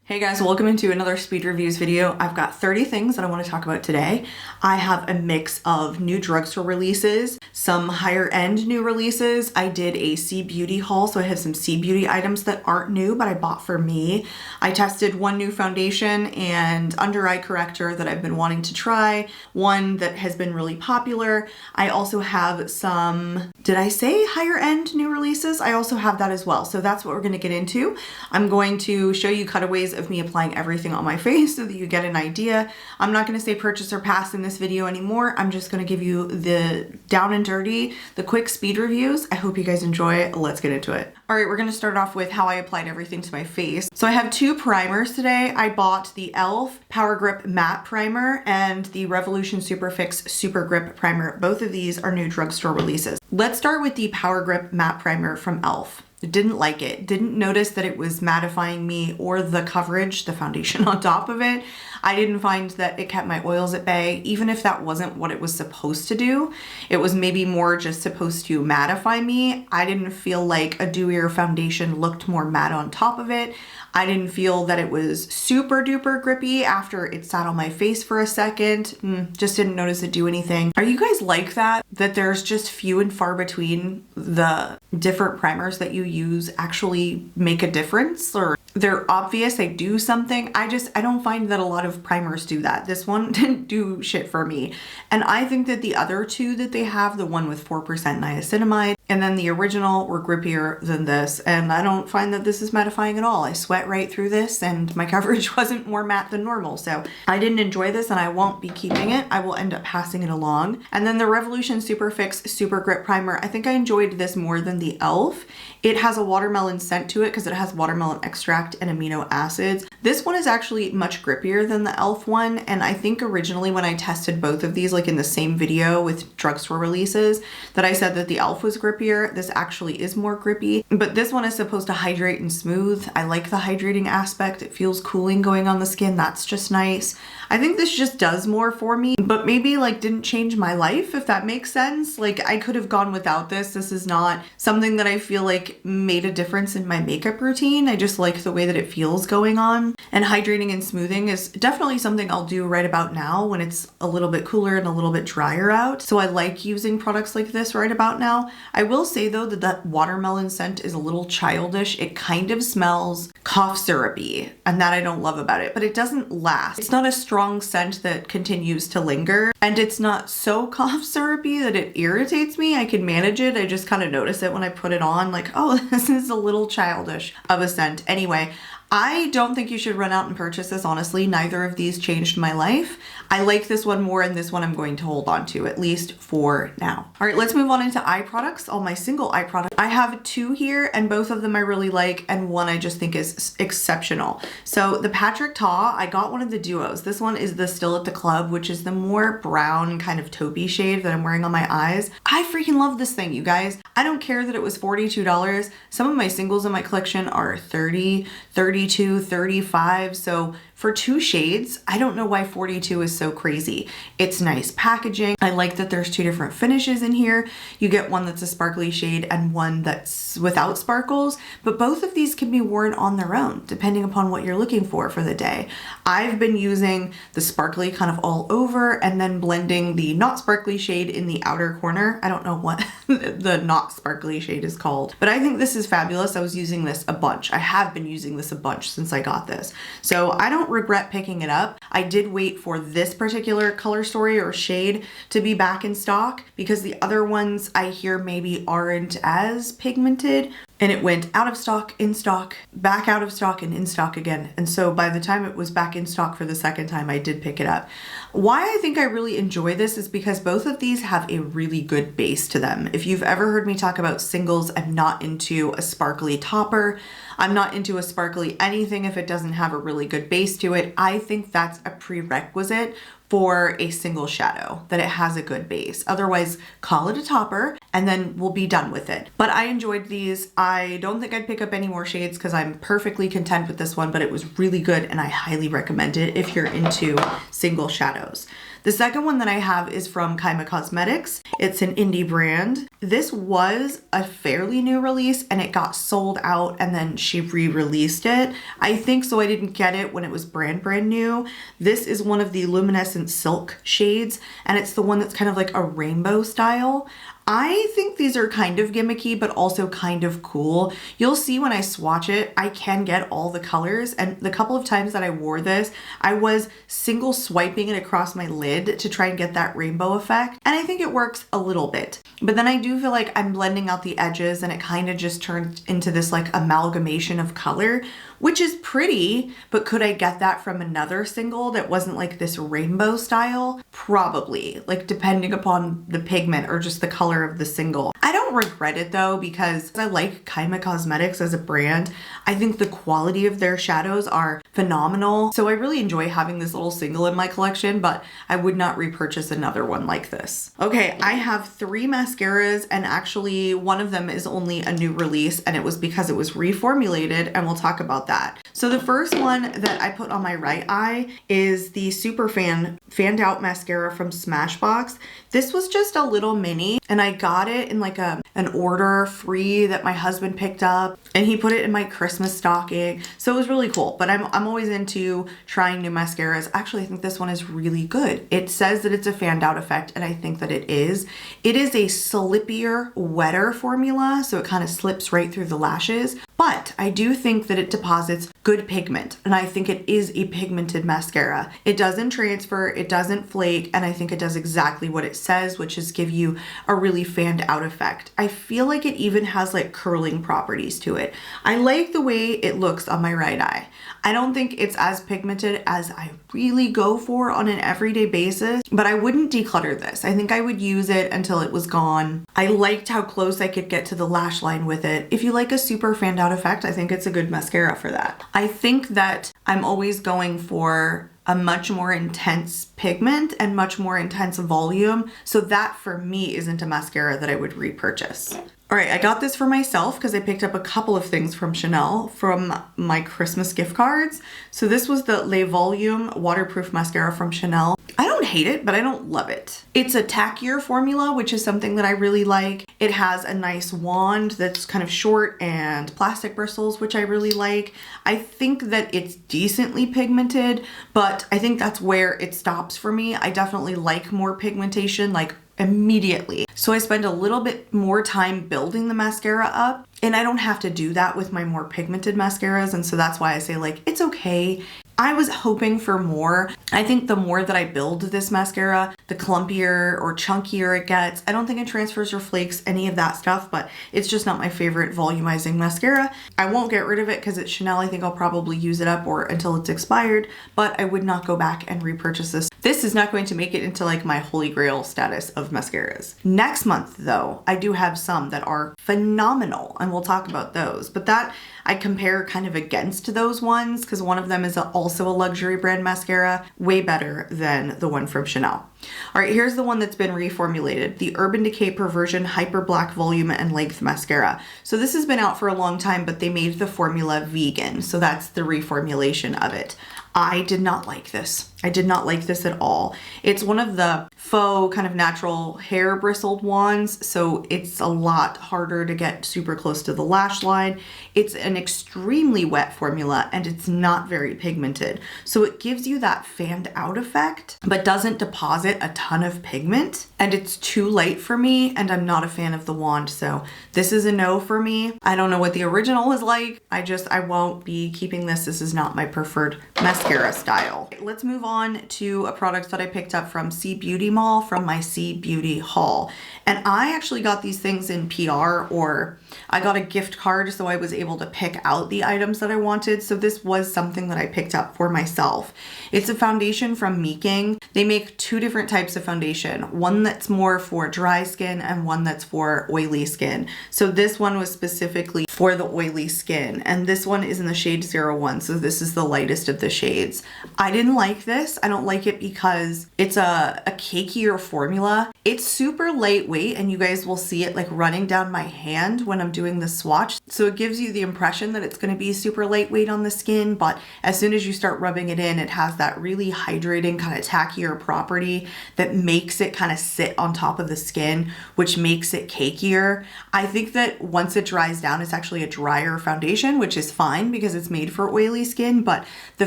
Hey guys, welcome into another speed reviews video. I've got 30 things that I want to talk about today. I have a mix of new drugstore releases, some higher end new releases. I did a C Beauty haul, so I have some C Beauty items that aren't new, but I bought for me. I tested one new foundation and under eye corrector that I've been wanting to try, one that has been really popular. I also have some, did I say higher end new releases? I also have that as well. So that's what we're going to get into. I'm going to show you cutaways of me applying everything on my face so that you get an idea. I'm not going to say purchase or pass in this video anymore. I'm just going to give you the down and dirty, the quick speed reviews. I hope you guys enjoy it. Let's get into it. All right, we're going to start off with how I applied everything to my face. So I have two primers today. I bought the e.l.f. Power Grip Matte Primer and the Revolution Super Fix Super Grip Primer. Both of these are new drugstore releases. Let's start with the Power Grip Matte Primer from e.l.f. Didn't like it. Didn't notice that it was mattifying me or the coverage, the foundation on top of it. I didn't find that it kept my oils at bay, even if that wasn't what it was supposed to do. It was maybe more just supposed to mattify me. I didn't feel like a dewier foundation looked more matte on top of it. I didn't feel that it was super duper grippy after it sat on my face for a second. Just didn't notice it do anything. Are you guys like that? That there's just few and far between the different primers that you use actually make a difference, or they're obvious, they do something. I don't find that a lot of primers do that. This one didn't do shit for me. And I think that the other two that they have, the one with 4% niacinamide and then the original, were grippier than this. And I don't find that this is mattifying at all. I sweat right through this and my coverage wasn't more matte than normal. So I didn't enjoy this and I won't be keeping it. I will end up passing it along. And then the Revolution Super Fix Super Grip Primer. I think I enjoyed this more than the e.l.f. It has a watermelon scent to it because it has watermelon extract and amino acids. This one is actually much grippier than the e.l.f. one. And I think originally when I tested both of these, like in the same video with drugstore releases, that I said that the e.l.f. was grippier. This actually is more grippy, but this one is supposed to hydrate and smooth. I like the hydrating aspect. It feels cooling going on the skin. That's just nice. I think this just does more for me, but maybe like didn't change my life, if that makes sense. Like I could have gone without this. This is not something that I feel like made a difference in my makeup routine. I just like the way that it feels going on. And hydrating and smoothing is definitely something I'll do right about now when it's a little bit cooler and a little bit drier out. So I like using products like this right about now. I will say though that that watermelon scent is a little childish. It kind of smells cough syrupy, and that I don't love about it, but it doesn't last. It's not a strong scent that continues to linger, and it's not so cough syrupy that it irritates me. I can manage it. I just kind of notice it when I put it on, like, oh, this is a little childish of a scent. Anyway, I don't think you should run out and purchase this, honestly. Neither of these changed my life. I like this one more, and this one I'm going to hold on to, at least for now. All right, let's move on into eye products. All my single eye products. I have two here, and both of them I really like, and one I just think is exceptional. So the Patrick Ta, I got one of the duos. This one is the Still at the Club, which is the more brown kind of taupey shade that I'm wearing on my eyes. I freaking love this thing, you guys. I don't care that it was $42. Some of my singles in my collection are $30, $32, $35. So for two shades, I don't know why $42 is so crazy. It's nice packaging. I like that there's two different finishes in here. You get one that's a sparkly shade and one that's without sparkles, but both of these can be worn on their own depending upon what you're looking for the day. I've been using the sparkly kind of all over and then blending the not sparkly shade in the outer corner. I don't know what the not sparkly shade is called, but I think this is fabulous. I was using this a bunch. I have been using this a bunch since I got this. So I don't regret picking it up. I did wait for this particular color story or shade to be back in stock because the other ones I hear maybe aren't as pigmented, and it went out of stock, in stock, back out of stock, and in stock again. And so by the time it was back in stock for the second time, I did pick it up. Why I think I really enjoy this is because both of these have a really good base to them. If you've ever heard me talk about singles, I'm not into a sparkly topper. I'm not into a sparkly anything if it doesn't have a really good base to it. I think that's a prerequisite for a single shadow, that it has a good base. Otherwise, call it a topper and then we'll be done with it. But I enjoyed these. I don't think I'd pick up any more shades because I'm perfectly content with this one, but it was really good and I highly recommend it if you're into single shadows. The second one that I have is from KARIM Cosmetics. It's an indie brand. This was a fairly new release and it got sold out and then she re-released it. I think so I didn't get it when it was brand new. This is one of the Luminescent Silk shades and it's the one that's kind of like a rainbow style. I think these are kind of gimmicky, but also kind of cool. You'll see when I swatch it, I can get all the colors. And the couple of times that I wore this, I was single swiping it across my lid to try and get that rainbow effect. And I think it works a little bit. But then I do feel like I'm blending out the edges and it kind of just turns into this like amalgamation of color, which is pretty, but could I get that from another single that wasn't like this rainbow style? Probably, like depending upon the pigment or just the color of the single. I don't regret it though, because I like KARIM Cosmetics as a brand. I think the quality of their shadows are phenomenal. So I really enjoy having this little single in my collection, but I would not repurchase another one like this. Okay, I have 3 mascaras and actually one of them is only a new release and it was because it was reformulated and we'll talk about that. So the first one that I put on my right eye is the Super Fanned Out Mascara from Smashbox. This was just a little mini and I got it in like an order free that my husband picked up and he put it in my Christmas stocking. So it was really cool, but I'm always into trying new mascaras. Actually, I think this one is really good. It says that it's a fanned out effect and I think that it is. It is a slippier, wetter formula, so it kind of slips right through the lashes. But I do think that it deposits good pigment and I think it is a pigmented mascara. It doesn't transfer, it doesn't flake, and I think it does exactly what it says, which is give you a really fanned out effect. I feel like it even has like curling properties to it. I like the way it looks on my right eye. I don't think it's as pigmented as I really go for on an everyday basis, but I wouldn't declutter this. I think I would use it until it was gone. I liked how close I could get to the lash line with it. If you like a super fanned out effect, I think it's a good mascara for that. I think that I'm always going for a much more intense pigment and much more intense volume. So that for me isn't a mascara that I would repurchase. All right, I got this for myself because I picked up a couple of things from Chanel from my Christmas gift cards. So this was the Le Volume Waterproof Mascara from Chanel. I don't hate it, but I don't love it. It's a tackier formula, which is something that I really like. It has a nice wand that's kind of short and plastic bristles, which I really like. I think that it's decently pigmented, but I think that's where it stops for me. I definitely like more pigmentation, like immediately. So I spend a little bit more time building the mascara up and I don't have to do that with my more pigmented mascaras. And so that's why I say like, it's okay. I was hoping for more. I think the more that I build this mascara, the clumpier or chunkier it gets. I don't think it transfers or flakes, any of that stuff, but it's just not my favorite volumizing mascara. I won't get rid of it because it's Chanel. I think I'll probably use it up or until it's expired, but I would not go back and repurchase this. This is not going to make it into like my holy grail status of mascaras. Next month though, I do have some that are phenomenal and we'll talk about those, but that I compare kind of against those ones because one of them is also a luxury brand mascara, way better than the one from Chanel. All right, here's the one that's been reformulated, the Urban Decay Perversion Hyper Black Volume and Length Mascara. So this has been out for a long time, but they made the formula vegan. So that's the reformulation of it. I did not like this. I did not like this at all. It's one of the faux kind of natural hair bristled ones, so it's a lot harder to get super close to the lash line. It's an extremely wet formula and it's not very pigmented. So it gives you that fanned out effect, but doesn't deposit a ton of pigment. And it's too light for me and I'm not a fan of the wand. So this is a no for me. I don't know what the original is like. I won't be keeping this. This is not my preferred mascara style. Let's move on to a product that I picked up from C Beauty Mall from my C Beauty haul. And I actually got these things in PR, or I got a gift card, so I was able to pick out the items that I wanted. So this was something that I picked up for myself. It's a foundation from Meiking. They make 2 different types of foundation, one that's more for dry skin and one that's for oily skin. So this one was specifically for the oily skin. And this one is in the shade 01, so this is the lightest of the shades. I didn't like this. I don't like it because it's a cakier formula. It's super lightweight, and you guys will see it like running down my hand when I'm doing the swatch. So it gives you the impression that it's gonna be super lightweight on the skin, but as soon as you start rubbing it in, it has that really hydrating kind of tackier property that makes it kind of sit on top of the skin, which makes it cakier. I think that once it dries down, it's actually a drier foundation, which is fine because it's made for oily skin, but the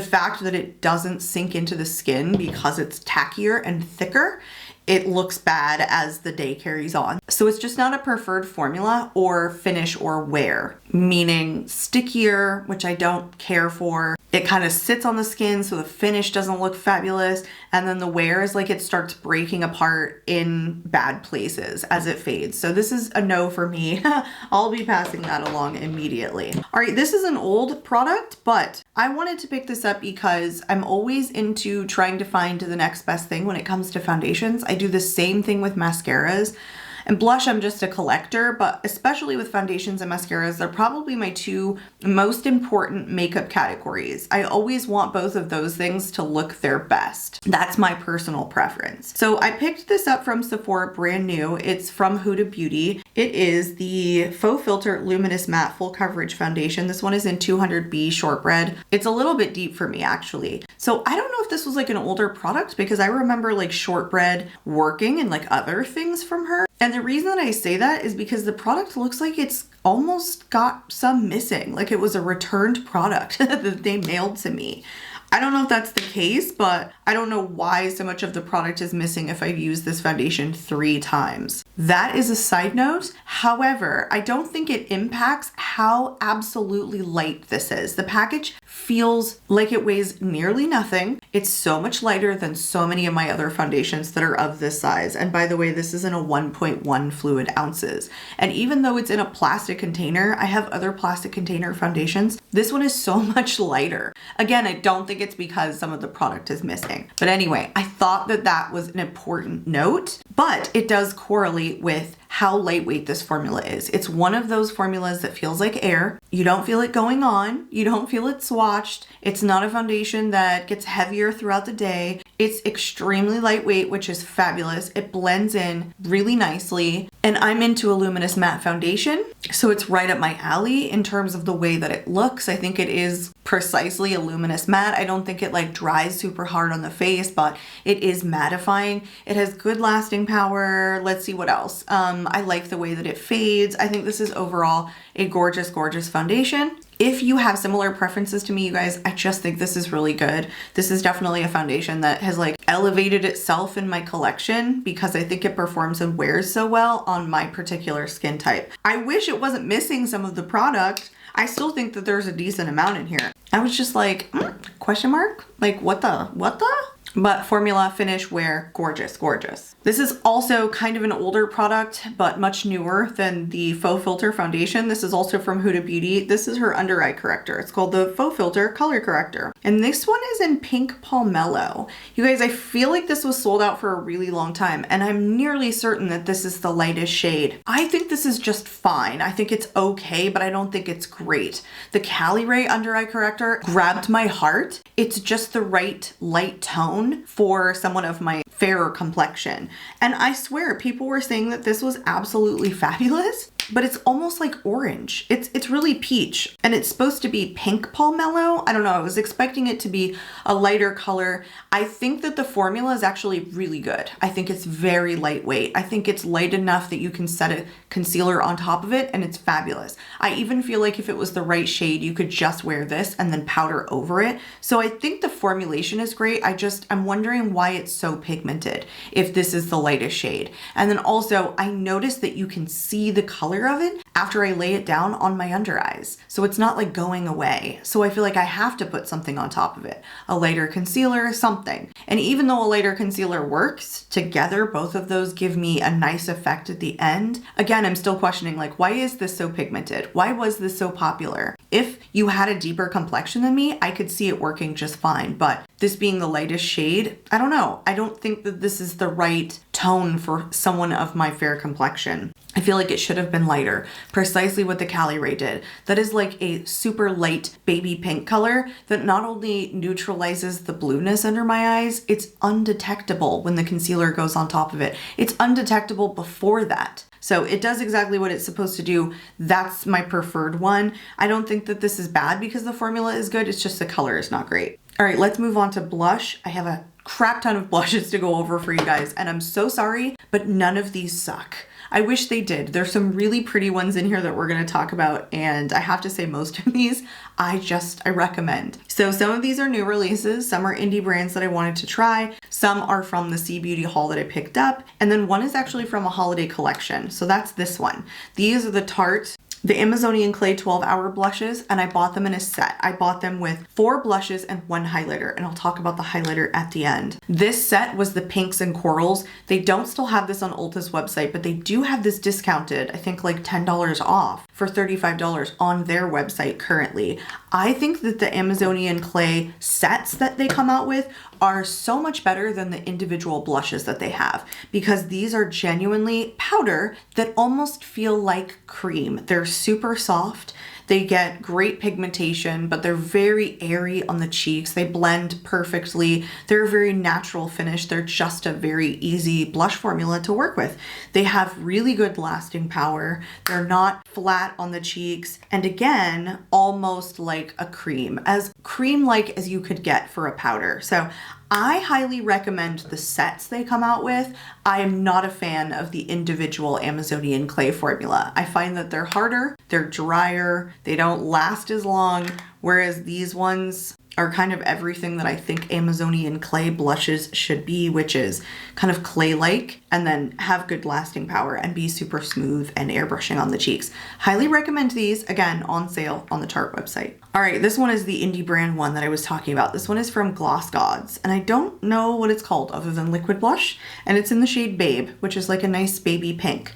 fact that it doesn't sink into the skin because it's tackier and thicker, it looks bad as the day carries on. So it's just not a preferred formula or finish or wear, meaning stickier, which I don't care for. It kind of sits on the skin so the finish doesn't look fabulous. And then the wear is like it starts breaking apart in bad places as it fades. So this is a no for me. I'll be passing that along immediately. All right, this is an old product, but I wanted to pick this up because I'm always into trying to find the next best thing when it comes to foundations. I do the same thing with mascaras. And blush, I'm just a collector, but especially with foundations and mascaras, they're probably my two most important makeup categories. I always want both of those things to look their best. That's my personal preference. So I picked this up from Sephora brand new. It's from Huda Beauty. It is the Faux Filter Luminous Matte Full Coverage Foundation. This one is in 200B Shortbread. It's a little bit deep for me, actually. So I don't know if this was like an older product because I remember like Shortbread working and like other things from her. And the reason that I say that is because the product looks like it's almost got some missing, like it was a returned product that they mailed to me. I don't know if that's the case, but I don't know why so much of the product is missing if I've used this foundation 3 times. That is a side note. However, I don't think it impacts how absolutely light this is. The package feels like it weighs nearly nothing. It's so much lighter than so many of my other foundations that are of this size. And by the way, this is in a 1.1 fluid ounces. And even though it's in a plastic container, I have other plastic container foundations. This one is so much lighter. Again, I don't think it's because some of the product is missing. But anyway, I thought that that was an important note, but it does correlate with how lightweight this formula is. It's one of those formulas that feels like air. You don't feel it going on. You don't feel it swatched. It's not a foundation that gets heavier throughout the day. It's extremely lightweight, which is fabulous. It blends in really nicely. And I'm into a luminous matte foundation, so it's right up my alley in terms of the way that it looks. I think it is precisely a luminous matte. I don't think it like dries super hard on the face, but it is mattifying. It has good lasting power. Let's see what else. I like the way that it fades. I think this is overall a gorgeous, gorgeous foundation. If you have similar preferences to me, you guys, I just think this is really good. This is definitely a foundation that has like elevated itself in my collection because I think it performs and wears so well on my particular skin type. I wish it wasn't missing some of the product. I still think that there's a decent amount in here. I was just like, question mark? Like what the? But formula, finish, wear, gorgeous, gorgeous. This is also kind of an older product, but much newer than the Faux Filter foundation. This is also from Huda Beauty. This is her under eye corrector. It's called the Faux Filter Color Corrector. And this one is in Pink Palmello. You guys, I feel like this was sold out for a really long time, and I'm nearly certain that this is the lightest shade. I think this is just fine. I think it's okay, but I don't think it's great. The Cali Ray under eye corrector grabbed my heart. It's just the right light tone for someone of my fairer complexion. And I swear people were saying that this was absolutely fabulous, but it's almost like orange. It's really peach, and it's supposed to be Pink Palmello. I don't know, I was expecting it to be a lighter color. I think that the formula is actually really good. I think it's very lightweight. I think it's light enough that you can set a concealer on top of it and it's fabulous. I even feel like if it was the right shade, you could just wear this and then powder over it. So I think the formulation is great. I'm wondering why it's so pigmented if this is the lightest shade. And then also I noticed that you can see the color of it after I lay it down on my under eyes. So it's not like going away. So I feel like I have to put something on top of it, a lighter concealer, something. And even though a lighter concealer works, together both of those give me a nice effect at the end. Again, I'm still questioning like, why is this so pigmented? Why was this so popular? If you had a deeper complexion than me, I could see it working just fine. But this being the lightest shade, I don't know. I don't think that this is the right tone for someone of my fair complexion. I feel like it should have been lighter, precisely what the KARIM did. That is like a super light baby pink color that not only neutralizes the blueness under my eyes, it's undetectable when the concealer goes on top of it. It's undetectable before that. So it does exactly what it's supposed to do. That's my preferred one. I don't think that this is bad because the formula is good. It's just the color is not great. All right, let's move on to blush. I have a crap ton of blushes to go over for you guys, and I'm so sorry, but none of these suck. I wish they did. There's some really pretty ones in here that we're gonna talk about, and I have to say most of these I recommend. So some of these are new releases, some are indie brands that I wanted to try, some are from the C Beauty haul that I picked up, and then one is actually from a holiday collection. So that's this one. These are the Tarte, the Amazonian Clay 12-hour blushes, and I bought them in a set. I bought them with 4 blushes and 1 highlighter, and I'll talk about the highlighter at the end. This set was the pinks and corals. They don't still have this on Ulta's website, but they do have this discounted, I think like $10 off for $35 on their website currently. I think that the Amazonian Clay sets that they come out with are so much better than the individual blushes that they have, because these are genuinely powder that almost feel like cream. They're super soft. They get great pigmentation, but they're very airy on the cheeks. They blend perfectly. They're a very natural finish. They're just a very easy blush formula to work with. They have really good lasting power. They're not flat on the cheeks. And again, almost like a cream, as cream-like as you could get for a powder. So I highly recommend the sets they come out with. I am not a fan of the individual Amazonian Clay formula. I find that they're harder, they're drier, they don't last as long, whereas these ones are kind of everything that I think Amazonian Clay blushes should be, which is kind of clay-like and then have good lasting power and be super smooth and airbrushing on the cheeks. Highly recommend these, again, on sale on the Tarte website. All right, this one is the indie brand one that I was talking about. This one is from Gloss Gods, and I don't know what it's called other than liquid blush, and it's in the shade Babe, which is like a nice baby pink.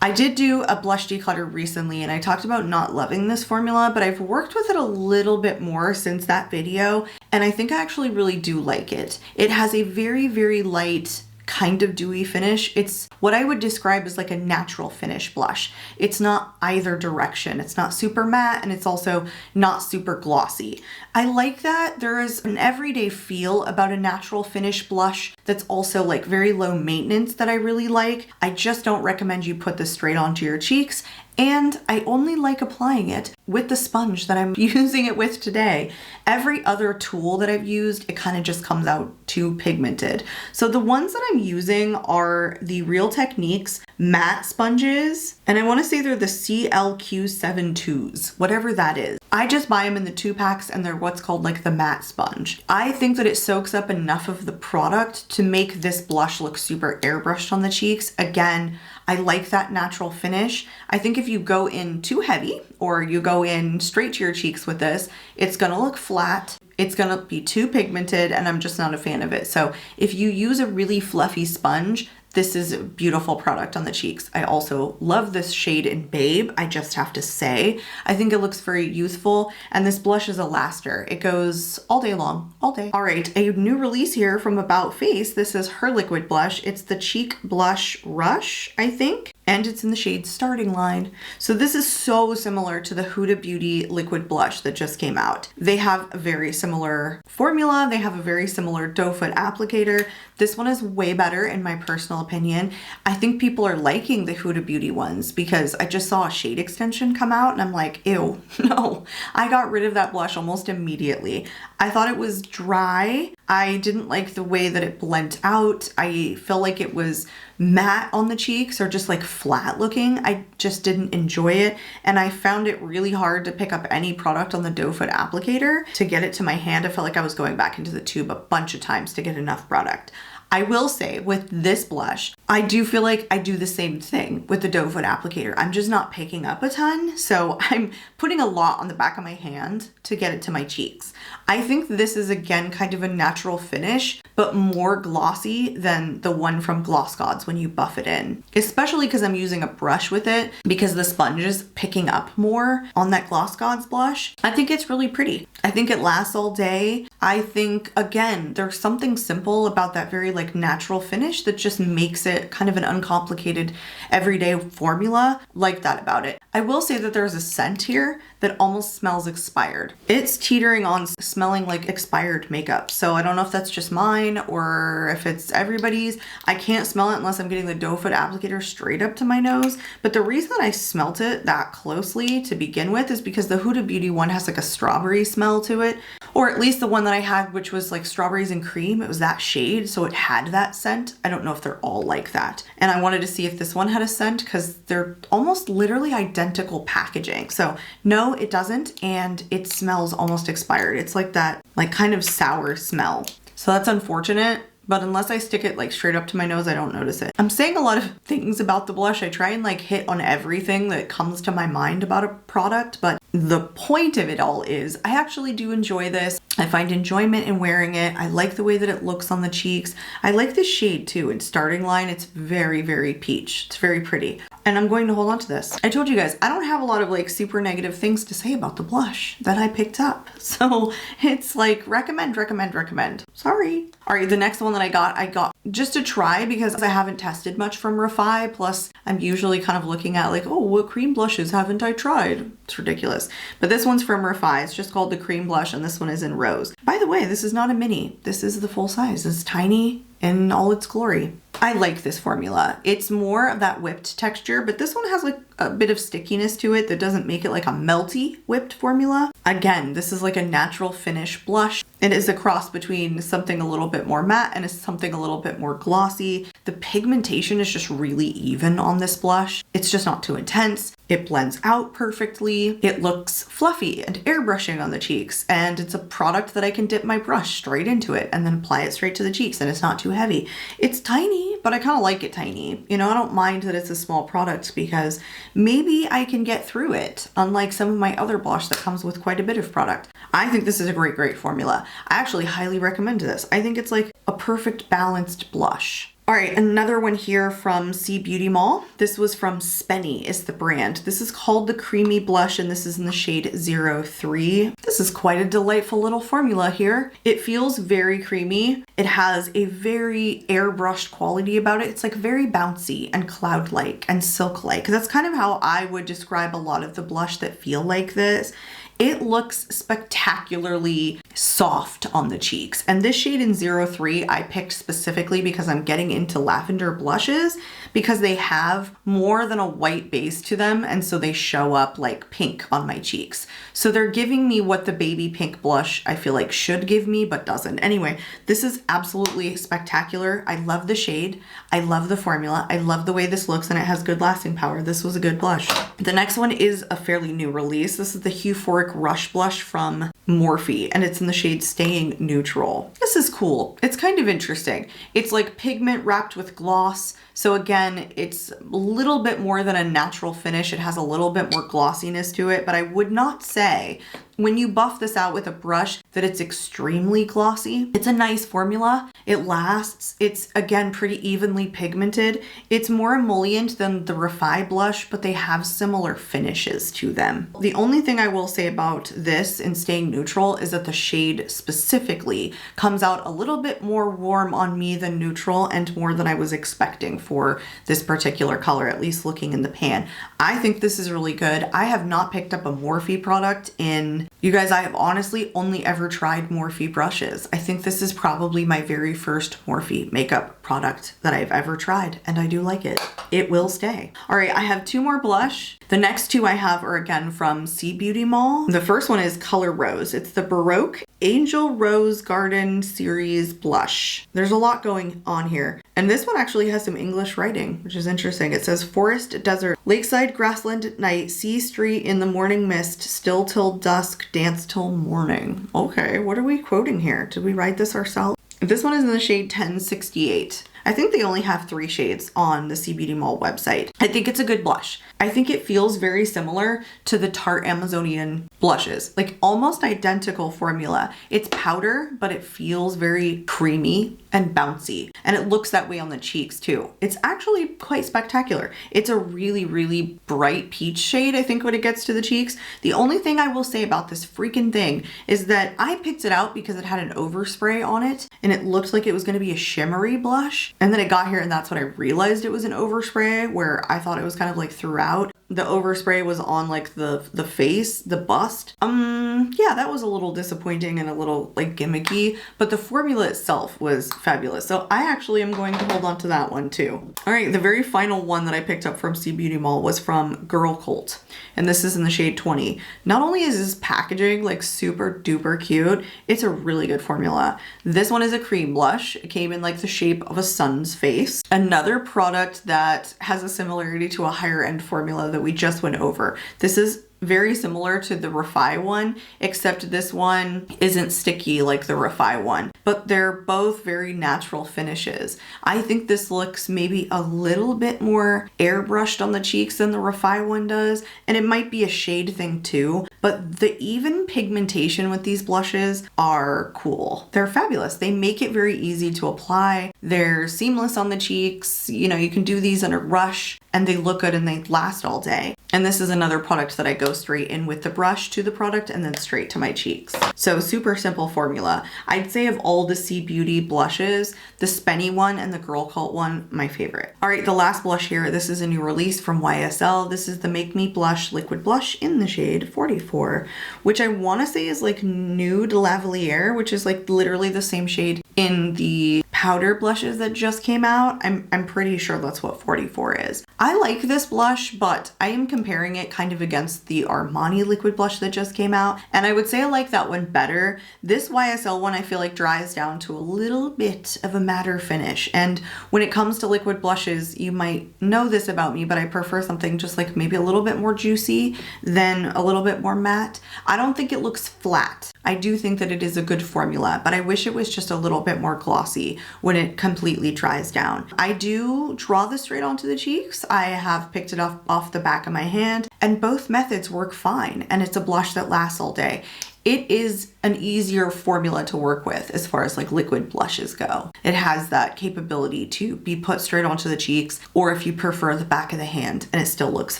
I did do a blush declutter recently, and I talked about not loving this formula, but I've worked with it a little bit more since that video, and I think I actually really do like it. It has a very, very light, kind of dewy finish. It's what I would describe as like a natural finish blush. It's not either direction. It's not super matte, and it's also not super glossy. I like that there is an everyday feel about a natural finish blush that's also like very low maintenance that I really like. I just don't recommend you put this straight onto your cheeks, and I only like applying it with the sponge that I'm using it with today. Every other tool that I've used, it kind of just comes out too pigmented. So the ones that I'm using are the Real Techniques matte sponges, and I want to say they're the CLQ72s, whatever that is. I just buy them in the 2-packs, and they're what's called like the matte sponge. I think that it soaks up enough of the product to make this blush look super airbrushed on the cheeks. Again, I like that natural finish. I think if you go in too heavy or you go in straight to your cheeks with this, it's gonna look flat. It's gonna be too pigmented, and I'm just not a fan of it. So if you use a really fluffy sponge, this is a beautiful product on the cheeks. I also love this shade in Babe, I just have to say. I think it looks very youthful, and this blush is a laster. It goes all day long, all day. All right, a new release here from About Face. This is her liquid blush. It's the Cheek Blush Rush, I think, and it's in the shade Starting Line. So this is so similar to the Huda Beauty liquid blush that just came out. They have a very similar formula. They have a very similar doe foot applicator. This one is way better in my personal opinion. I think people are liking the Huda Beauty ones because I just saw a shade extension come out, and I'm like, ew, no. I got rid of that blush almost immediately. I thought it was dry. I didn't like the way that it blended out. I feel like it was matte on the cheeks or just like flat looking. I just didn't enjoy it, and I found it really hard to pick up any product on the doe foot applicator to get it to my hand. I felt like I was going back into the tube a bunch of times to get enough product. I will say with this blush, I do feel like I do the same thing with the doe foot applicator. I'm just not picking up a ton, so I'm putting a lot on the back of my hand to get it to my cheeks. I think this is again kind of a natural finish, but more glossy than the one from Gloss Gods when you buff it in. Especially because I'm using a brush with it, because the sponge is picking up more on that Gloss Gods blush. I think it's really pretty. I think it lasts all day. I think, again, there's something simple about that very like natural finish that just makes it kind of an uncomplicated everyday formula. Like that about it. I will say that there's a scent here that almost smells expired. It's teetering on smelling like expired makeup. So I don't know if that's just mine or if it's everybody's. I can't smell it unless I'm getting the doe foot applicator straight up to my nose. But the reason that I smelt it that closely to begin with is because the Huda Beauty one has like a strawberry smell to it. Or at least the one that I had, which was like strawberries and cream. It was that shade, so it had that scent. I don't know if they're all like that. And I wanted to see if this one had a scent because they're almost literally identical packaging. So no, it doesn't, and it smells almost expired. It's like that like kind of sour smell. So that's unfortunate. But unless I stick it like straight up to my nose, I don't notice it. I'm saying a lot of things about the blush. I try and like hit on everything that comes to my mind about a product, but the point of it all is I actually do enjoy this. I find enjoyment in wearing it. I like the way that it looks on the cheeks. I like the shade too. In Starting Line, it's very, very peach. It's very pretty. And I'm going to hold on to this. I told you guys, I don't have a lot of like super negative things to say about the blush that I picked up. So it's like recommend, recommend, recommend. Sorry. All right, the next one that I got just to try because I haven't tested much from Refi. Plus I'm usually kind of looking at like, oh, what cream blushes haven't I tried? It's ridiculous. But this one's from Refi. It's just called the Cream Blush and this one is in Rose. By the way, this is not a mini. This is the full size. It's tiny in all its glory. I like this formula. It's more of that whipped texture, but this one has like a bit of stickiness to it that doesn't make it like a melty whipped formula. Again, this is like a natural finish blush. It is a cross between something a little bit more matte and something a little bit more glossy. The pigmentation is just really even on this blush. It's just not too intense. It blends out perfectly. It looks fluffy and airbrushing on the cheeks. And it's a product that I can dip my brush straight into it and then apply it straight to the cheeks, and it's not too heavy. It's tiny, but I kind of like it tiny. You know, I don't mind that it's a small product because maybe I can get through it, unlike some of my other blush that comes with quite a bit of product. I think this is a great, great formula. I actually highly recommend this. I think it's like a perfect balanced blush. All right, another one here from C Beauty Mall. This was from Spenny is the brand. This is called the Creamy Blush and this is in the shade 03. This is quite a delightful little formula here. It feels very creamy. It has a very airbrushed quality about it. It's like very bouncy and cloud-like and silk-like. That's kind of how I would describe a lot of the blush that feel like this. It looks spectacularly soft on the cheeks. And this shade in 03 I picked specifically because I'm getting into lavender blushes because they have more than a white base to them. And so they show up like pink on my cheeks. So they're giving me what the baby pink blush I feel like should give me, but doesn't. Anyway, this is absolutely spectacular. I love the shade. I love the formula. I love the way this looks and it has good lasting power. This was a good blush. The next one is a fairly new release. This is the Euphoric Rush Blush from Morphe and it's in the shade Staying Neutral. This is cool. It's kind of interesting. It's like pigment wrapped with gloss. So again, it's a little bit more than a natural finish. It has a little bit more glossiness to it, but I would not say when you buff this out with a brush that it's extremely glossy. It's a nice formula. It lasts. It's again pretty evenly pigmented. It's more emollient than the Refi blush, but they have similar finishes to them. The only thing I will say about this in Staying Neutral is that the shade specifically comes out a little bit more warm on me than neutral and more than I was expecting for this particular color, at least looking in the pan. I think this is really good. I have not picked up a Morphe product in, you guys, I have honestly only ever tried Morphe brushes. I think this is probably my very first Morphe makeup product that I've ever tried, and I do like it. It will stay. All right, I have two more blush. The next two I have are again from C Beauty Mall. The first one is Colorrose. It's the Baroque Angelrose Garden Series blush. There's a lot going on here. And this one actually has some English writing, which is interesting. It says forest, desert, lakeside, grassland at night, sea street in the morning mist, still till dusk, dance till morning. Okay, what are we quoting here? Did we write this ourselves? This one is in the shade 1068. I think they only have 3 shades on the CBD Mall website. I think it's a good blush. I think it feels very similar to the Tarte Amazonian blushes, like almost identical formula. It's powder, but it feels very creamy and bouncy, and it looks that way on the cheeks too. It's actually quite spectacular. It's a really, really bright peach shade, I think, when it gets to the cheeks. The only thing I will say about this freaking thing is that I picked it out because it had an overspray on it, and it looked like it was gonna be a shimmery blush. And then it got here, and that's when I realized it was an overspray, where I thought it was kind of like throughout. The overspray was on like the face, the bust. Yeah, that was a little disappointing and a little like gimmicky, but the formula itself was fabulous. So I actually am going to hold on to that one too. All right, the very final one that I picked up from CBeauty Mall was from Girlcult, and this is in the shade 20. Not only is this packaging like super duper cute, it's a really good formula. This one is a cream blush. It came in like the shape of a sun's face. Another product that has a similarity to a higher end formula that we just went over. This is very similar to the Refi one, except this one isn't sticky like the Refi one, but they're both very natural finishes. I think this looks maybe a little bit more airbrushed on the cheeks than the Refi one does, and it might be a shade thing too, but the even pigmentation with these blushes are cool. They're fabulous. They make it very easy to apply. They're seamless on the cheeks. You know, you can do these in a rush and they look good and they last all day. And this is another product that I go straight in with the brush to the product and then straight to my cheeks. So super simple formula. I'd say of all the CBeauty blushes, the Spenny one and the Girlcult one, my favorite. All right, the last blush here, this is a new release from YSL. This is the Make Me Blush Liquid Blush in the shade 44, which I wanna say is like Nude Lavalier, which is like literally the same shade in the powder blushes that just came out. I'm pretty sure that's what 44 is. I like this blush, but I am comparing it kind of against the Armani liquid blush that just came out, and I would say I like that one better. This YSL one I feel like dries down to a little bit of a matter finish, and when it comes to liquid blushes, you might know this about me, but I prefer something just like maybe a little bit more juicy than a little bit more matte. I don't think it looks flat. I do think that it is a good formula, but I wish it was just a little bit more glossy when it completely dries down. I do draw this straight onto the cheeks. I have picked it up off the back of my hand, and both methods work fine, and it's a blush that lasts all day. It is an easier formula to work with as far as like liquid blushes go. It has that capability to be put straight onto the cheeks, or if you prefer the back of the hand, and it still looks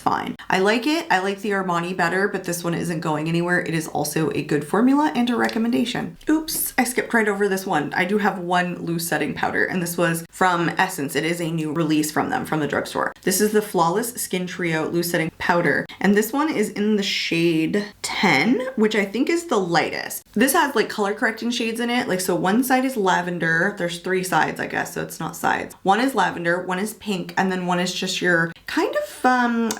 fine. I like it. I like the Armani better, but this one isn't going anywhere. It is also a good formula and a recommendation. Oops, I skipped right over this one. I do have one loose setting powder, and this was from Essence. It is a new release from them, from the drugstore. This is the Flawless Skin Trio Loose Setting Powder, and this one is in the shade 10, which I think is the lightest. This has like color correcting shades in it. Like, so one side is lavender. There's 3 sides, I guess, so it's not sides. One is lavender, one is pink, and then one is just your kind of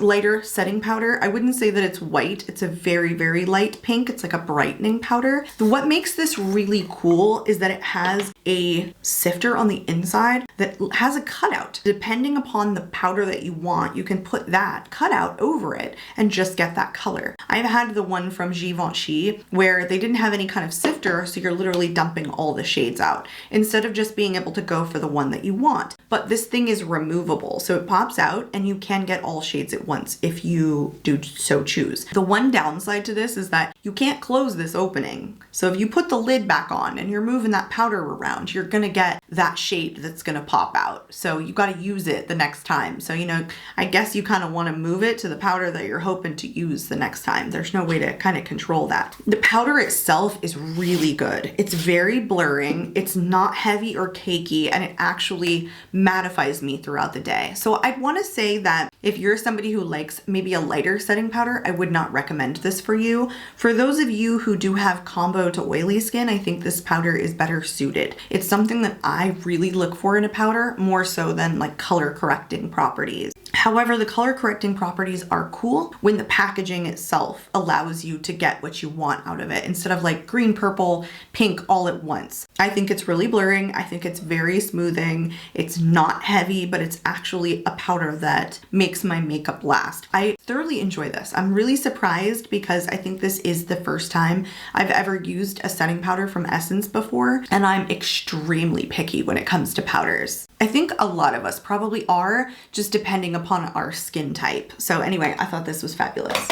lighter setting powder. I wouldn't say that it's white. It's a very, very light pink. It's like a brightening powder. What makes this really cool is that it has a sifter on the inside that has a cutout. Depending upon the powder that you want, you can put that cutout over it and just get that color. I've had the one from Givenchy where they didn't have any kind of sifter, so you're literally dumping all the shades out instead of just being able to go for the one that you want. But this thing is removable, so it pops out and you can get all shades at once if you do so choose. The one downside to this is that you can't close this opening. So if you put the lid back on and you're moving that powder around, you're gonna get that shade that's gonna pop out. So you gotta use it the next time. So, you know, I guess you kind of wanna move it to the powder that you're hoping to use the next time. There's no way to kind of control that. The powder itself is really good. It's very blurring. It's not heavy or cakey, and it actually mattifies me throughout the day. So I'd want to say that if you're somebody who likes maybe a lighter setting powder, I would not recommend this for you. For those of you who do have combo to oily skin, I think this powder is better suited. It's something that I really look for in a powder, more so than like color correcting properties. However, the color correcting properties are cool when the packaging itself allows you to get what you want out of it instead of like green, purple, pink all at once. I think it's really blurring. I think it's very smoothing. It's not heavy, but it's actually a powder that makes my makeup last. I thoroughly enjoy this. I'm really surprised because I think this is the first time I've ever used a setting powder from Essence before, and I'm extremely picky when it comes to powders. I think a lot of us probably are, just depending upon our skin type. So anyway, I thought this was fabulous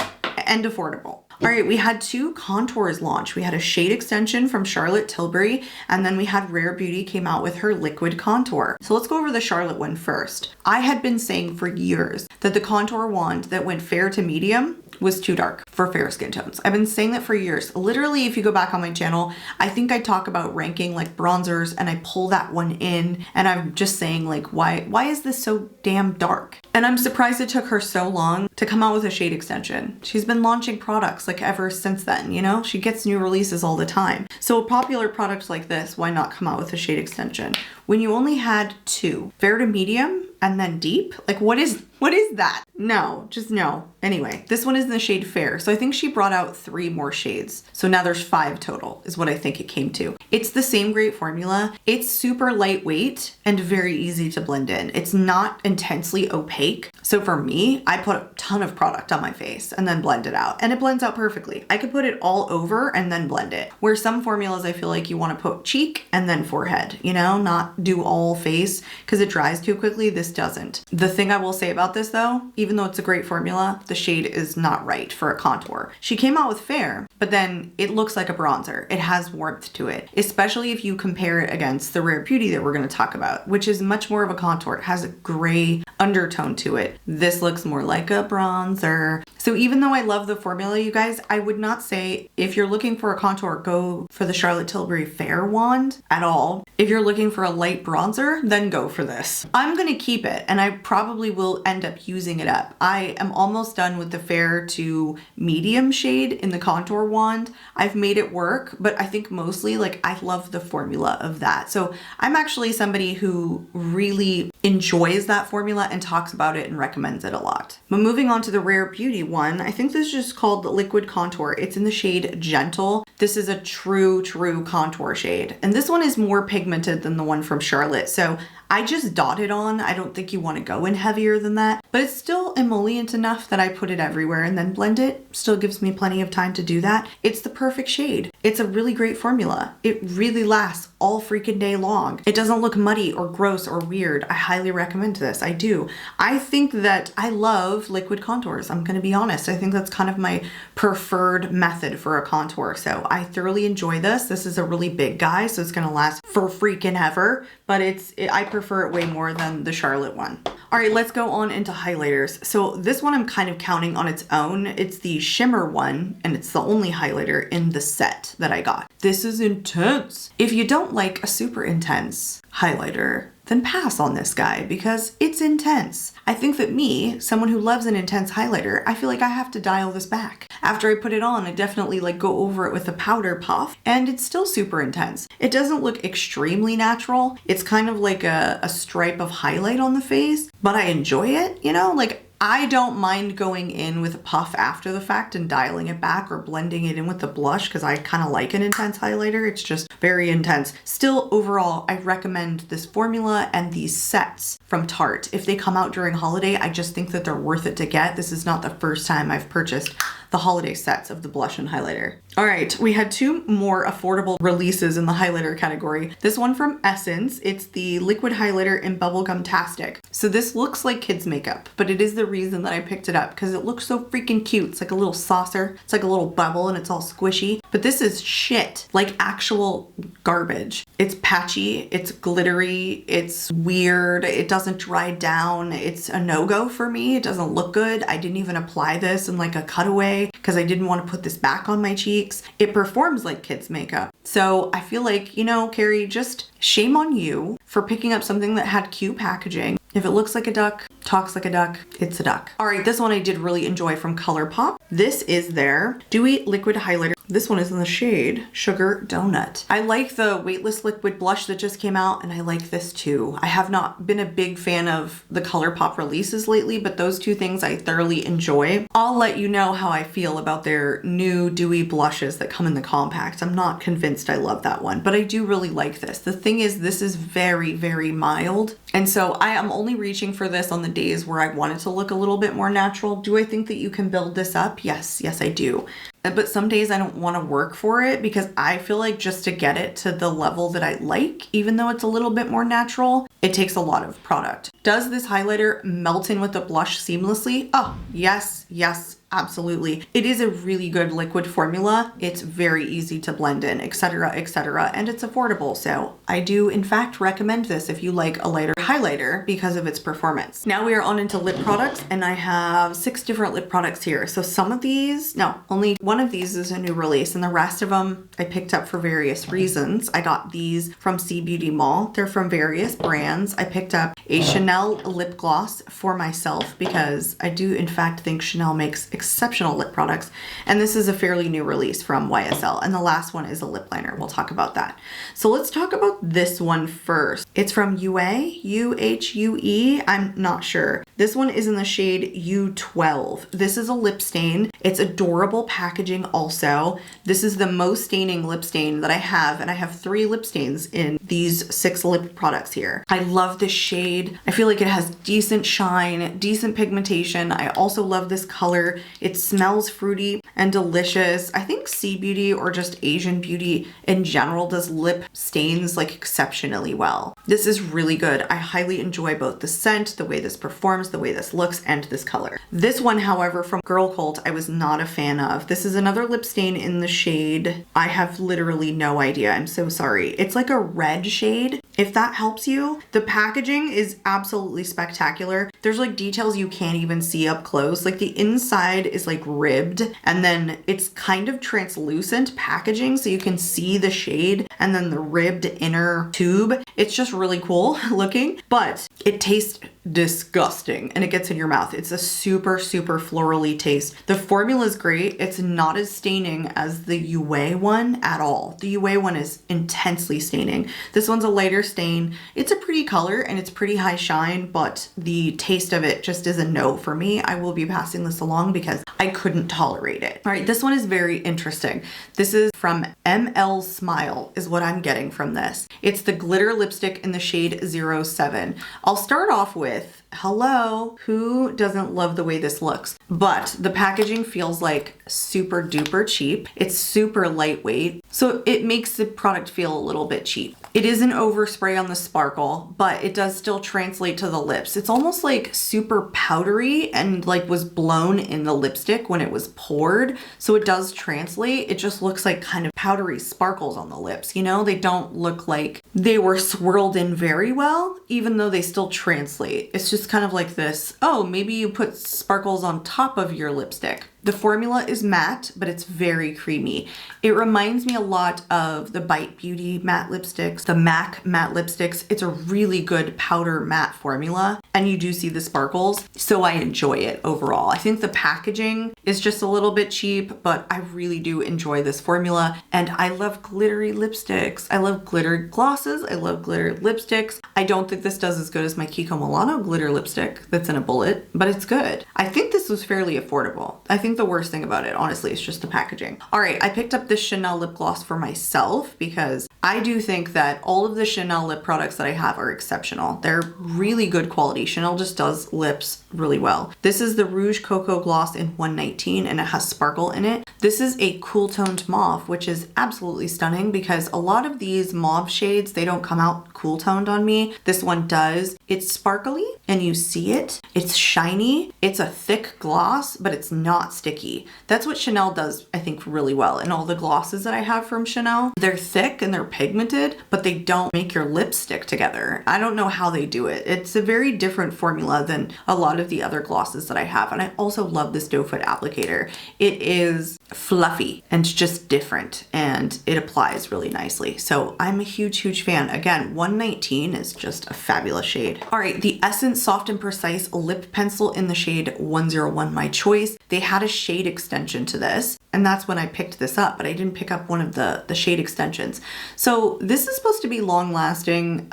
and affordable. All right, we had 2 contours launch. We had a shade extension from Charlotte Tilbury, and then we had Rare Beauty came out with her liquid contour. So let's go over the Charlotte one first. I had been saying for years that the contour wand that went fair to medium was too dark for fair skin tones. I've been saying that for years. Literally, if you go back on my channel, I think I talk about ranking like bronzers and I pull that one in and I'm just saying like, why is this so damn dark? And I'm surprised it took her so long to come out with a shade extension. She's been launching products like ever since then, you know? She gets new releases all the time. So a popular product like this, why not come out with a shade extension? When you only had 2, fair to medium and then deep, like what is that? No, just no. Anyway, this one is in the shade Fair. So I think she brought out 3 more shades. So now there's 5 total is what I think it came to. It's the same great formula. It's super lightweight and very easy to blend in. It's not intensely opaque. So for me, I put a ton of product on my face and then blend it out and it blends out perfectly. I could put it all over and then blend it. Where some formulas I feel like you want to put cheek and then forehead, you know, not do all face because it dries too quickly. This doesn't. The thing I will say about this though, even though it's a great formula, the shade is not right for a contour. She came out with Fair, but then it looks like a bronzer. It has warmth to it, especially if you compare it against the Rare Beauty that we're going to talk about, which is much more of a contour. It has a gray undertone to it. This looks more like a bronzer. So even though I love the formula, you guys, I would not say if you're looking for a contour, go for the Charlotte Tilbury Fair wand at all. If you're looking for a light bronzer, then go for this. I'm going to keep it and I probably will end up using it up. I am almost done with the Fair to medium shade in the contour wand. I've made it work, but I think mostly like I love the formula of that. So I'm actually somebody who really enjoys that formula and talks about it and recommends it a lot. But moving on to the Rare Beauty one, I think this is just called Liquid Contour. It's in the shade Gentle. This is a true contour shade. And this one is more pigmented than the one from Charlotte. So I just dot it on. I don't think you want to go in heavier than that, but it's still emollient enough that I put it everywhere and then blend it. Still gives me plenty of time to do that. It's the perfect shade. It's a really great formula. It really lasts all freaking day long. It doesn't look muddy or gross or weird. I highly recommend this. I do. I think that I love liquid contours. I'm going to be honest. I think that's kind of my preferred method for a contour. So I thoroughly enjoy this. This is a really big guy, so it's going to last for freaking ever, but I prefer it way more than the Charlotte one. All right, let's go on into highlighters. So this one I'm kind of counting on its own. It's the shimmer one, and it's the only highlighter in the set that I got. This is intense. If you don't like a super intense highlighter, then pass on this guy because it's intense. I think that me, someone who loves an intense highlighter, I feel like I have to dial this back. After I put it on, I definitely like go over it with a powder puff and it's still super intense. It doesn't look extremely natural. It's kind of like a stripe of highlight on the face, but I enjoy it, you know, like I don't mind going in with a puff after the fact and dialing it back or blending it in with the blush because I kind of like an intense highlighter. It's just very intense. Still, overall, I recommend this formula and these sets from Tarte. If they come out during holiday, I just think that they're worth it to get. This is not the first time I've purchased the holiday sets of the blush and highlighter. All right, we had 2 more affordable releases in the highlighter category. This one from Essence, it's the liquid highlighter in Bubblegum Tastic. So this looks like kids makeup, but it is the reason that I picked it up because it looks so freaking cute. It's like a little saucer, it's like a little bubble and it's all squishy, but this is shit, like actual garbage. It's patchy, it's glittery, it's weird, it doesn't dry down. It's a no-go for me. It doesn't look good. I didn't even apply this in like a cutaway because I didn't want to put this back on my cheeks. It performs like kids makeup. So I feel like, you know, Carrie, just shame on you for picking up something that had cute packaging. If it looks like a duck, talks like a duck, it's a duck. All right, this one I did really enjoy from ColourPop. This is their Dewy Liquid Highlighter. This one is in the shade Sugar Donut. I like the Weightless Liquid Blush that just came out, and I like this too. I have not been a big fan of the ColourPop releases lately, but those 2 things I thoroughly enjoy. I'll let you know how I feel about their new dewy blushes that come in the compact. I'm not convinced I love that one, but I do really like this. The thing is, this is very mild, and so I am only reaching for this on the days where I want it to look a little bit more natural. Do I think that you can build this up? Yes, I do. But some days I don't want to work for it because I feel like just to get it to the level that I like, even though it's a little bit more natural, It takes a lot of product. Does this highlighter melt in with the blush seamlessly? Oh, yes, yes, absolutely. It is a really good liquid formula. It's very easy to blend in, etc., etc., and it's affordable. So I do in fact recommend this if you like a lighter highlighter because of its performance. Now we are on into lip products, and I have 6 different lip products here. So some of these, no, only one of these is a new release, and the rest of them I picked up for various reasons. I got these from C Beauty Mall. They're from various brands. I picked up a Chanel lip gloss for myself because I do in fact think Chanel makes exceptional lip products, and this is a fairly new release from YSL, and the last one is a lip liner. We'll talk about that. So let's talk about this one first. It's from Uhue, U-H-U-E, I'm not sure. This one is in the shade U12. This is a lip stain. It's adorable packaging also. This is the most staining lip stain that I have, and I have 3 lip stains in these 6 lip products here. I love this shade. I feel like it has decent shine, decent pigmentation. I also love this color. It smells fruity and delicious. I think C Beauty or just Asian Beauty in general does lip stains like exceptionally well. This is really good. I highly enjoy both the scent, the way this performs, the way this looks, and this color. This one, however, from Girlcult, I was not a fan of. This is another lip stain in the shade. I have literally no idea. I'm so sorry. It's like a red shade, if that helps you. The packaging is absolutely spectacular. There's like details you can't even see up close. Like the inside is like ribbed, and then it's kind of translucent packaging so you can see the shade and then the ribbed inner tube. It's just really cool looking, but it tastes disgusting and it gets in your mouth. It's a super, super florally taste. The formula is great. It's not as staining as the Uhue one at all. The Uhue one is intensely staining. This one's a lighter stain. It's a pretty color and it's pretty high shine, but the taste of it just is a no for me. I will be passing this along because I couldn't tolerate it. All right, this one is very interesting. This is from MLSmile is what I'm getting from this. It's the glitter lipstick in the shade 07. I'll start off with, hello, who doesn't love the way this looks? But the packaging feels like super duper cheap. It's super lightweight, so it makes the product feel a little bit cheap. It is an overspray on the sparkle, but it does still translate to the lips. It's almost like super powdery and like was blown in the lipstick when it was poured. So it does translate. It just looks like kind of powdery sparkles on the lips. You know, they don't look like they were swirled in very well, even though they still translate. It's just kind of like this, oh, maybe you put sparkles on top of your lipstick. The formula is matte, but it's very creamy. It reminds me a lot of the Bite Beauty matte lipsticks, the MAC matte lipsticks. It's a really good powder matte formula, and you do see the sparkles, so I enjoy it overall. I think the packaging is just a little bit cheap, but I really do enjoy this formula, and I love glittery lipsticks. I love glitter glosses. I love glitter lipsticks. I don't think this does as good as my Kiko Milano glitter lipstick that's in a bullet, but it's good. I think this was fairly affordable. I think the worst thing about it, honestly, is just the packaging. All right, I picked up this Chanel lip gloss for myself because I do think that all of the Chanel lip products that I have are exceptional. They're really good quality. Chanel just does lips really well. This is the Rouge Cocoa Gloss in 119, and it has sparkle in it. This is a cool toned mauve, which is absolutely stunning because a lot of these mauve shades, they don't come out cool toned on me. This one does. It's sparkly and you see it. It's shiny. It's a thick gloss, but it's not sticky. That's what Chanel does, I think, really well. And all the glosses that I have from Chanel, they're thick and they're pigmented, but they don't make your lips stick together. I don't know how they do it. It's a very different formula than a lot of the other glosses that I have. And I also love this doe foot applicator. It is fluffy and just different, and it applies really nicely. So I'm a huge, huge fan. Again, 119 is just a fabulous shade. All right, the Essence Soft and Precise Lip Pencil in the shade 101, my choice. They had a shade extension to this, and that's when I picked this up, but I didn't pick up one of the shade extensions. So this is supposed to be long lasting,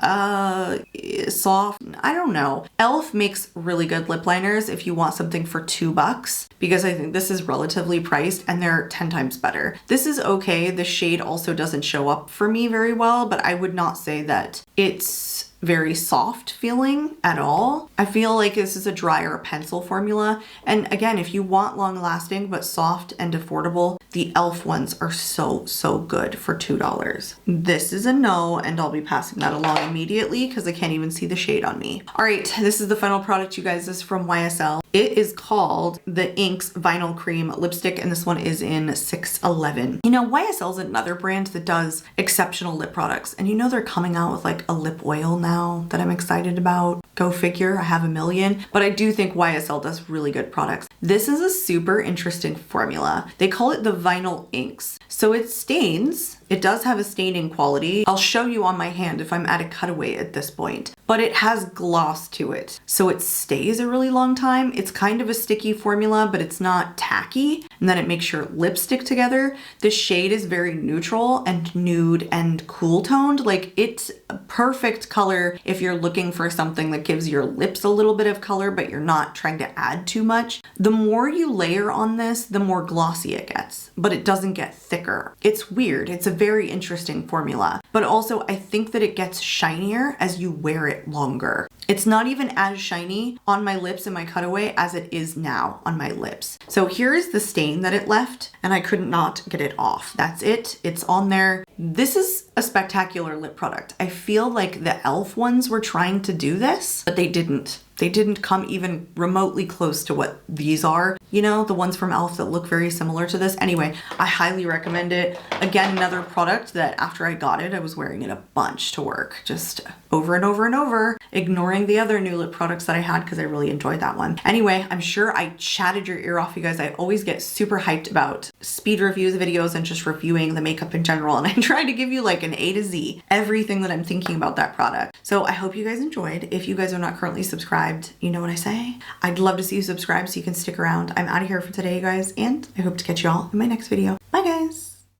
soft, I don't know. e.l.f. makes really good lip liners if you want something for $2, because I think this is relatively priced and they're 10 times better. This is okay. The shade also doesn't show up for me very well, but I would not say that it's very soft feeling at all. I feel like this is a drier pencil formula. And again, if you want long lasting but soft and affordable, the e.l.f. ones are so good for $2. This is a no, and I'll be passing that along immediately because I can't even see the shade on me. All right, this is the final product, you guys. This is from YSL. It is called the Inks Vinyl Cream Lipstick, and this one is in 611. You know, YSL is another brand that does exceptional lip products, and you know they're coming out with like a lip oil now that I'm excited about. Go figure, I have a million. But I do think YSL does really good products. This is a super interesting formula. They call it the vinyl inks. So it stains. It does have a staining quality. I'll show you on my hand if I'm at a cutaway at this point. But it has gloss to it. So it stays a really long time. It's kind of a sticky formula, but it's not tacky. And then it makes your lips stick together. The shade is very neutral and nude and cool toned. Like, it's a perfect color if you're looking for something that gives your lips a little bit of color, but you're not trying to add too much. The more you layer on this, the more glossy it gets, but it doesn't get thicker. It's weird. It's a very interesting formula, but also I think that it gets shinier as you wear it longer. It's not even as shiny on my lips in my cutaway as it is now on my lips. So here is the stain that it left, and I could not get it off. That's it. It's on there. This is a spectacular lip product. I feel like the e.l.f. ones were trying to do this, but they didn't. They didn't come even remotely close to what these are. You know, the ones from e.l.f. that look very similar to this. Anyway, I highly recommend it. Again, another product that after I got it, I was wearing it a bunch to work, just over and over and over, ignoring the other new lip products that I had because I really enjoyed that one. Anyway, I'm sure I chatted your ear off, you guys. I always get super hyped about speed reviews videos and just reviewing the makeup in general. And I try to give you like an A to Z, everything that I'm thinking about that product. So I hope you guys enjoyed. If you guys are not currently subscribed, you know what I say? I'd love to see you subscribe so you can stick around. I'm out of here for today, you guys, and I hope to catch you all in my next video. Bye, guys.